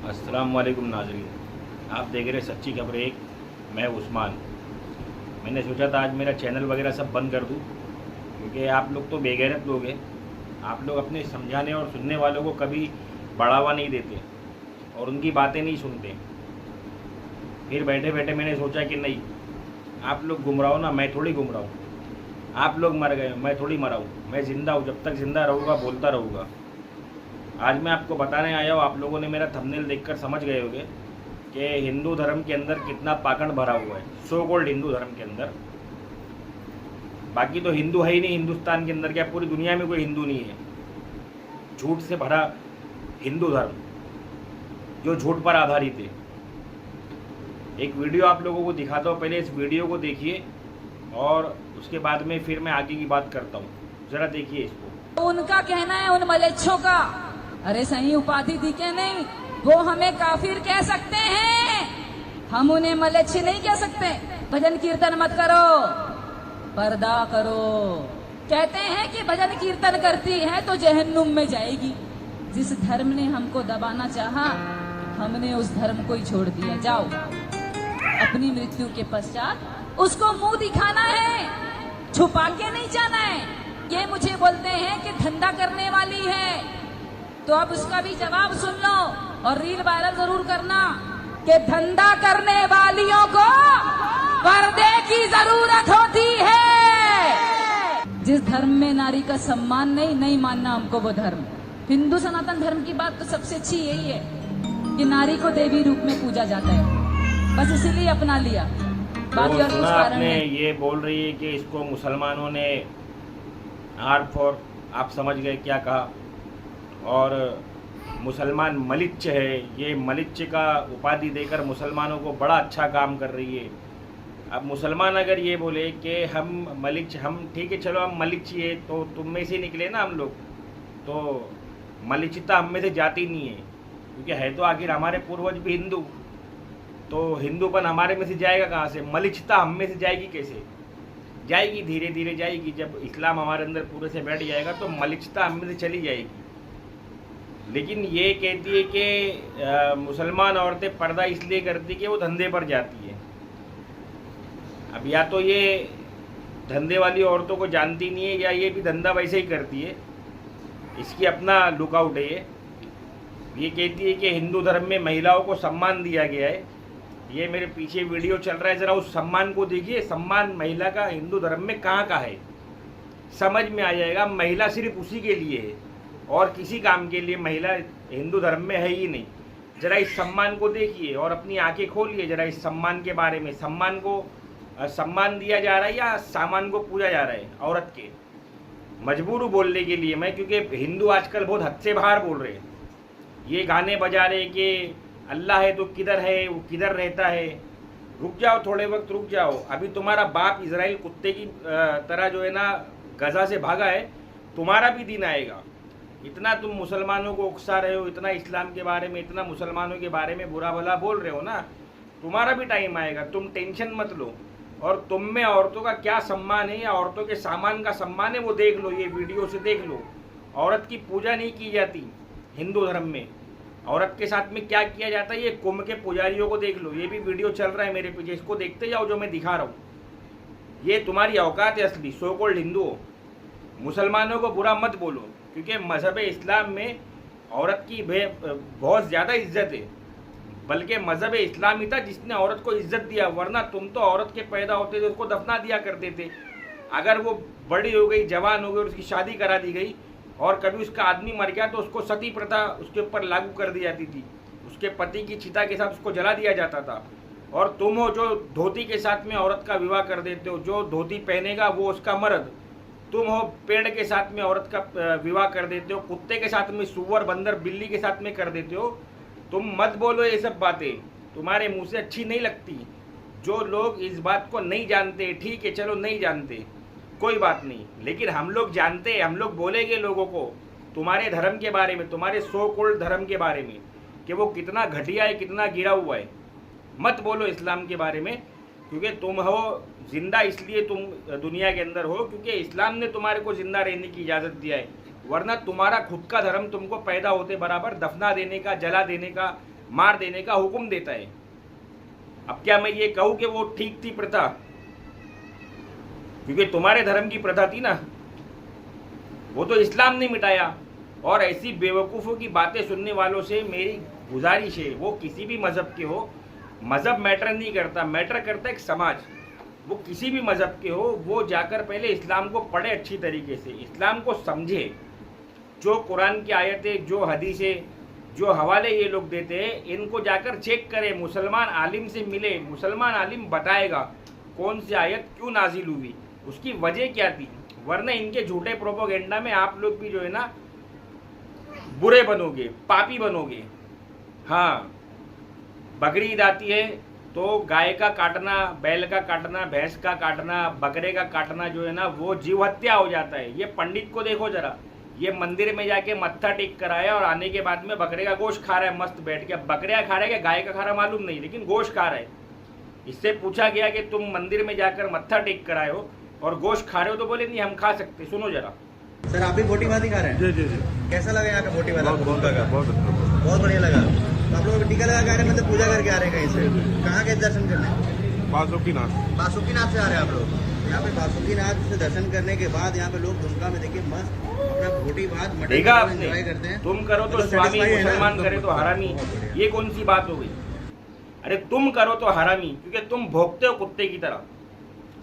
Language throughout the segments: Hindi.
अस्सलाम वालेकुम नाज़रीन, आप देख रहे सच्ची खबर एक। मैं उस्मान। मैंने सोचा था आज मेरा चैनल वगैरह सब बंद कर दूं, क्योंकि आप लोग तो बेगैरत लोग हैं। आप लोग अपने समझाने और सुनने वालों को कभी बढ़ावा नहीं देते और उनकी बातें नहीं सुनते। फिर बैठे बैठे मैंने सोचा कि नहीं, आप लोग गुम रहा हो ना, मैं थोड़ी गुम रहा हूँ। आप लोग मर गए, मैं थोड़ी मरा हूँ। मैं ज़िंदा हूँ, जब तक ज़िंदा रहूँगा बोलता रहूँगा। आज मैं आपको बताने आया हूँ, आप लोगों ने मेरा थंबनेल देखकर समझ गए होंगे कि हिंदू धर्म के अंदर कितना पाखंड भरा हुआ है, सो कॉल्ड हिंदू धर्म के अंदर। बाकी तो हिंदू है ही नहीं हिंदुस्तान के अंदर, क्या पूरी दुनिया में कोई हिंदू नहीं है। झूठ से भरा हिंदू धर्म जो झूठ पर आधारित है। एक वीडियो आप लोगों को दिखाता हूँ, पहले इस वीडियो को देखिए और उसके बाद में फिर मैं आगे की बात करता हूँ। ज़रा देखिए इसको। उनका कहना है उन मलेच्छों का, अरे सही उपाधि दी के नहीं, वो हमें काफिर कह सकते हैं, हम उन्हें मलेच्छ नहीं कह सकते। भजन कीर्तन मत करो, पर्दा करो। कहते हैं कि भजन कीर्तन करती है तो जहन्नुम में जाएगी। जिस धर्म ने हमको दबाना चाहा, हमने उस धर्म को ही छोड़ दिया। जाओ, अपनी मृत्यु के पश्चात उसको मुंह दिखाना है, छुपा के नहीं जाना है। ये मुझे बोलते हैं कि धंधा करने वाली है, तो अब उसका भी जवाब सुन लो और रील वायरल जरूर करना कि धंधा करने वालियों को पर्दे की जरूरत होती है। जिस धर्म में नारी का सम्मान नहीं मानना हमको वो धर्म। हिंदू सनातन धर्म की बात तो सबसे अच्छी यही है कि नारी को देवी रूप में पूजा जाता है, बस इसीलिए अपना लिया। बाकी और कुछ कारण आपने नहीं। ये बोल रही है कि इसको मुसलमानों ने आर फॉर, आप समझ गए क्या कहा, और मुसलमान मलिच्छ है। ये मलिच्छ का उपाधि देकर मुसलमानों को बड़ा अच्छा काम कर रही है। अब मुसलमान अगर ये बोले कि हम मलिच्छ, हम ठीक है चलो हम मलिच्छ ही है, तो तुम में से निकले ना हम लोग, तो मलिच्छता हम में से जाती नहीं है, क्योंकि है तो आखिर हमारे पूर्वज भी हिंदू। तो हिंदूपन हमारे में से जाएगा कहाँ से? मलिच्छता हम में से जाएगी कैसे? जाएगी, धीरे धीरे जाएगी। जब इस्लाम हमारे अंदर पूरे से बैठ जाएगा तो मलिच्छता हम में से चली जाएगी। लेकिन ये कहती है कि मुसलमान औरतें पर्दा इसलिए करती कि वो धंधे पर जाती है। अब या तो ये धंधे वाली औरतों को जानती नहीं है, या ये भी धंधा वैसे ही करती है। इसकी अपना लुकआउट है ये कहती है कि हिंदू धर्म में महिलाओं को सम्मान दिया गया है। ये मेरे पीछे वीडियो चल रहा है, ज़रा उस सम्मान को देखिए। सम्मान महिला का हिंदू धर्म में कहाँ का है, समझ में आ जाएगा। महिला सिर्फ उसी के लिए है और किसी काम के लिए महिला हिंदू धर्म में है ही नहीं। ज़रा इस सम्मान को देखिए और अपनी आंखें खोलिए ज़रा इस सम्मान के बारे में। सम्मान को सम्मान दिया जा रहा है या सामान को पूजा जा रहा है औरत के? मजबूर हूँ बोलने के लिए मैं, क्योंकि हिंदू आजकल बहुत हद से बाहर बोल रहे हैं। ये गाने बजा रहे कि अल्लाह है तो किधर है, वो किधर रहता है। रुक जाओ, थोड़े वक्त रुक जाओ। अभी तुम्हारा बाप इजराइल कुत्ते की तरह जो है ना गजा से भागा है, तुम्हारा भी दिन आएगा। इतना तुम मुसलमानों को उकसा रहे हो, इतना इस्लाम के बारे में, इतना मुसलमानों के बारे में बुरा भला बोल रहे हो ना, तुम्हारा भी टाइम आएगा। तुम टेंशन मत लो। और तुम में औरतों का क्या सम्मान है या औरतों के सामान का सम्मान है वो देख लो, ये वीडियो से देख लो। औरत की पूजा नहीं की जाती हिंदू धर्म में। औरत के साथ में क्या किया जाता है ये कुंभ के पुजारियों को देख लो। ये भी वीडियो चल रहा है मेरे पीछे, इसको देखते जाओ जो मैं दिखा रहा हूँ। ये तुम्हारी औकात है असली, सो कॉल्ड हिंदू। मुसलमानों को बुरा मत बोलो, क्योंकि मजहब इस्लाम में औरत की बहुत ज़्यादा इज्जत है। बल्कि मजहब इस्लामी था जिसने औरत को इज्जत दिया, वरना तुम तो औरत के पैदा होते थे उसको दफना दिया करते थे। अगर वो बड़ी हो गई, जवान हो गई और उसकी शादी करा दी गई और कभी उसका आदमी मर गया तो उसको सती प्रथा उसके ऊपर लागू कर दी जाती थी। उसके पति की चिता के साथ उसको जला दिया जाता था। और तुम हो जो धोती के साथ में औरत का विवाह कर देते हो, जो धोती पहनेगा वो उसका मर्द। तुम हो पेड़ के साथ में औरत का विवाह कर देते हो, कुत्ते के साथ में, सुअर, बंदर, बिल्ली के साथ में कर देते हो। तुम मत बोलो ये सब बातें, तुम्हारे मुंह से अच्छी नहीं लगती। जो लोग इस बात को नहीं जानते, ठीक है चलो नहीं जानते, कोई बात नहीं, लेकिन हम लोग जानते हैं। हम लोग बोलेंगे लोगों को तुम्हारे धर्म के बारे में, तुम्हारे सो कॉल्ड धर्म के बारे में, कि वो कितना घटिया है, कितना गिरा हुआ है। मत बोलो इस्लाम के बारे में, क्योंकि तुम हो जिंदा इसलिए तुम दुनिया के अंदर हो क्योंकि इस्लाम ने तुम्हारे को जिंदा रहने की इजाज़त दिया है। वरना तुम्हारा खुद का धर्म तुमको पैदा होते बराबर दफना देने का, जला देने का, मार देने का हुक्म देता है। अब क्या मैं ये कहूँ कि वो ठीक थी प्रथा? क्योंकि तुम्हारे धर्म की प्रथा थी ना, वो तो इस्लाम ने मिटाया। और ऐसी बेवकूफ़ों की बातें सुनने वालों से मेरी गुजारिश है, वो किसी भी मज़हब के हो, मज़हब मैटर नहीं करता, मैटर करता है एक समाज। वो किसी भी मज़हब के हो, वो जाकर पहले इस्लाम को पढ़े अच्छी तरीके से, इस्लाम को समझे। जो कुरान की आयतें, जो हदीसें, जो हवाले ये लोग देते हैं, इनको जाकर चेक करें, मुसलमान आलिम से मिले, मुसलमान आलिम बताएगा कौन सी आयत क्यों नाजिल हुई, उसकी वजह क्या थी। वरना इनके झूठे प्रोपोगेंडा में आप लोग भी जो है ना बुरे बनोगे, पापी बनोगे। हाँ, बकरी ईद आती है तो गाय का काटना, बैल का काटना, भैंस का काटना, बकरे का काटना जो है ना वो जीव हत्या हो जाता है। ये पंडित को देखो जरा, ये मंदिर में जाके मत्था टेक कर आया और आने के बाद में बकरे का गोश्त खा रहा है मस्त बैठ के। बकरे का खा रहा है क्या गाय का खा रहा है मालूम नहीं, लेकिन गोश्त खा रहा है। इससे पूछा गया कि तुम मंदिर में जाकर मत्था टेक कर आए हो और गोश्त खा रहे हो, तो बोले नहीं हम खा सकते। सुनो जरा। सर आप भी बोटी भाती खा रहे हैं? जी जी जी, कैसा लगा यहाँ का बोटी वाला? बहुत लगा, बहुत अच्छा। बहुत बढ़िया लगा। तो आप लोग टीका लगा के आ रहे हैं, मतलब पूजा करके आ रहे हैं कहीं से? कहाँ के दर्शन करने? बासुकीनाथ। बासुकीनाथ से आ रहे हैं आप लोग? यहाँ पे बासुकीनाथ से दर्शन करने के बाद यहाँ पे लोग दुमका में देखिए मस्त अपना बोटी भात मटन एंजॉय करते हैं। तुम करो तो स्वामी, मुसलमान करे तो हरामी, ये कौन सी बात हो गई? अरे तुम करो तो हरामी, क्योंकि तुम भोगते हो कुत्ते की तरह,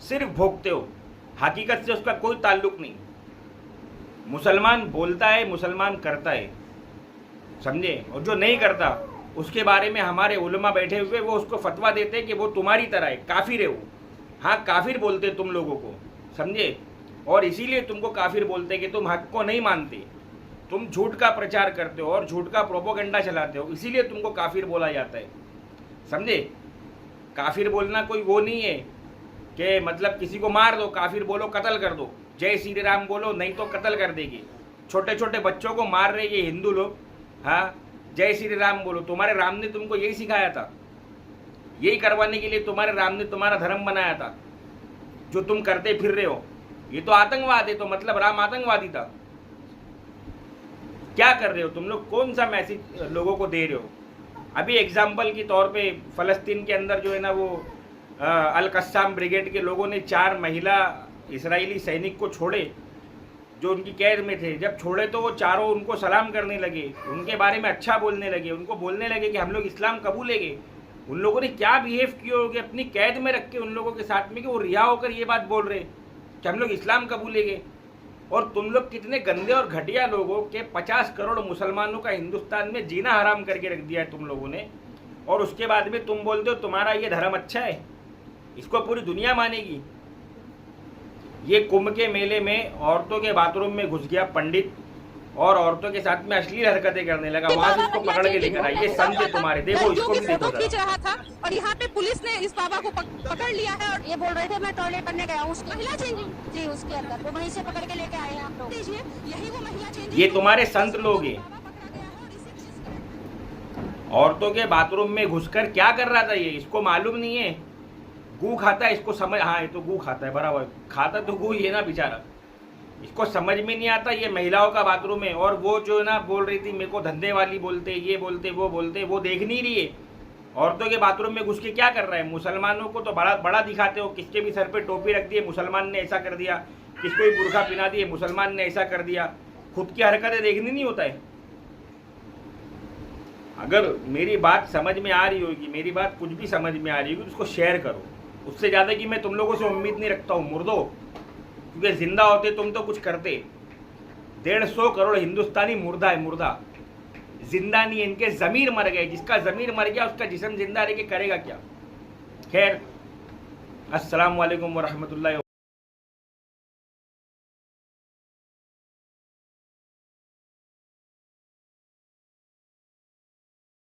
सिर्फ भोगते हो, हकीकत से उसका कोई ताल्लुक नहीं। मुसलमान बोलता है, मुसलमान करता है, समझे? और जो नहीं करता उसके बारे में हमारे उलमा बैठे हुए वो उसको फतवा देते हैं कि वो तुम्हारी तरह है, काफिर है वो। हाँ, काफिर बोलते हैं तुम लोगों को, समझे? और इसीलिए तुमको काफिर बोलते हैं कि तुम हक को नहीं मानते, तुम झूठ का प्रचार करते हो और झूठ का प्रोपोगंडा चलाते हो, इसीलिए तुमको काफिर बोला जाता है, समझे? काफिर बोलना कोई वो नहीं है कि मतलब किसी को मार दो, काफिर बोलो, कत्ल कर दो, जय श्री राम बोलो, नहीं तो कत्ल कर देंगे। छोटे छोटे बच्चों को मार रहे ये हिंदू लोग। हाँ, जय श्री राम बोलो। तुम्हारे राम ने तुमको यही सिखाया था, यही करवाने के लिए तुम्हारे राम ने तुम्हारा धर्म बनाया था, जो तुम करते फिर रहे हो। ये तो आतंकवाद है, तो मतलब राम आतंकवादी था। क्या कर रहे हो तुम लोग? कौन सा मैसेज लोगों को दे रहे हो? अभी एग्जाम्पल के तौर पे फलस्तीन के अंदर जो है ना वो अल कस्साम ब्रिगेड के लोगों ने 4 महिला इजरायली सैनिक को छोड़े जो उनकी कैद में थे। जब छोड़े तो वो चारों उनको सलाम करने लगे, उनके बारे में अच्छा बोलने लगे, उनको बोलने लगे कि हम लोग इस्लाम कबूलेंगे। उन लोगों ने क्या बिहेव किए होंगे अपनी कैद में रख के उन लोगों के साथ में कि वो रिहा होकर ये बात बोल रहे कि हम लोग इस्लाम कबूलेंगे। और तुम लोग कितने गंदे और घटिया लोगों के 50 करोड़ मुसलमानों का हिंदुस्तान में जीना हराम करके रख दिया है तुम लोगों ने। और उसके बाद में तुम बोलते हो तुम्हारा ये धर्म अच्छा है, इसको पूरी दुनिया मानेगी। ये कुंभ के मेले में औरतों के बाथरूम में घुस गया पंडित और औरतों के साथ में अश्लील हरकतें करने लगा, वहां से इसको पकड़ के लेकर आई। ये संत है तुम्हारे, देखो इसको भी देखो। खींच रहा था और यहाँ पे पुलिस ने इस बाबा को पकड़ लिया है और ये बोल रहे थे मैं टॉयलेट करने गया हूँ उसके महिला चेंजिंग जी उसके अंदर वो वहीं से पकड़ के लेके आए हैं आप लोग। दीजिए, यही वो महिला चेंजिंग। ये तुम्हारे संत लोग हैं। औरतों के बाथरूम में घुसकर क्या कर रहा था ये, इसको मालूम नहीं है। गू खाता है, इसको समझ, हाँ ये तो गू खाता है, बराबर खाता तो गू ही है ना बेचारा, इसको समझ में नहीं आता। ये महिलाओं का बाथरूम है और वो जो है ना बोल रही थी मेरे को धंधे वाली बोलते, ये बोलते, वो देख नहीं रही है। औरतों के बाथरूम में घुस के क्या कर रहा है? मुसलमानों को तो बड़ा बड़ा दिखाते हो, किसके भी सर पे टोपी रख दी, मुसलमान ने ऐसा कर दिया, किसको भी बुरखा पिना दिए, मुसलमान ने ऐसा कर दिया। खुद की हरकतें देखनी नहीं होता है। अगर मेरी बात समझ में आ रही होगी, मेरी बात कुछ भी समझ में आ रही होगी तो उसको शेयर करो। उससे ज़्यादा कि मैं तुम लोगों से उम्मीद नहीं रखता हूँ, मुर्दो, क्योंकि जिंदा होते तुम तो कुछ करते। 150 करोड़ हिंदुस्तानी मुर्दा है, मुर्दा, जिंदा नहीं है। इनके ज़मीर मर गए, जिसका ज़मीर मर गया उसका जिस्म जिंदा रह के करेगा क्या? खैर, अस्सलाम वालेकुम व रहमतुल्लाहि व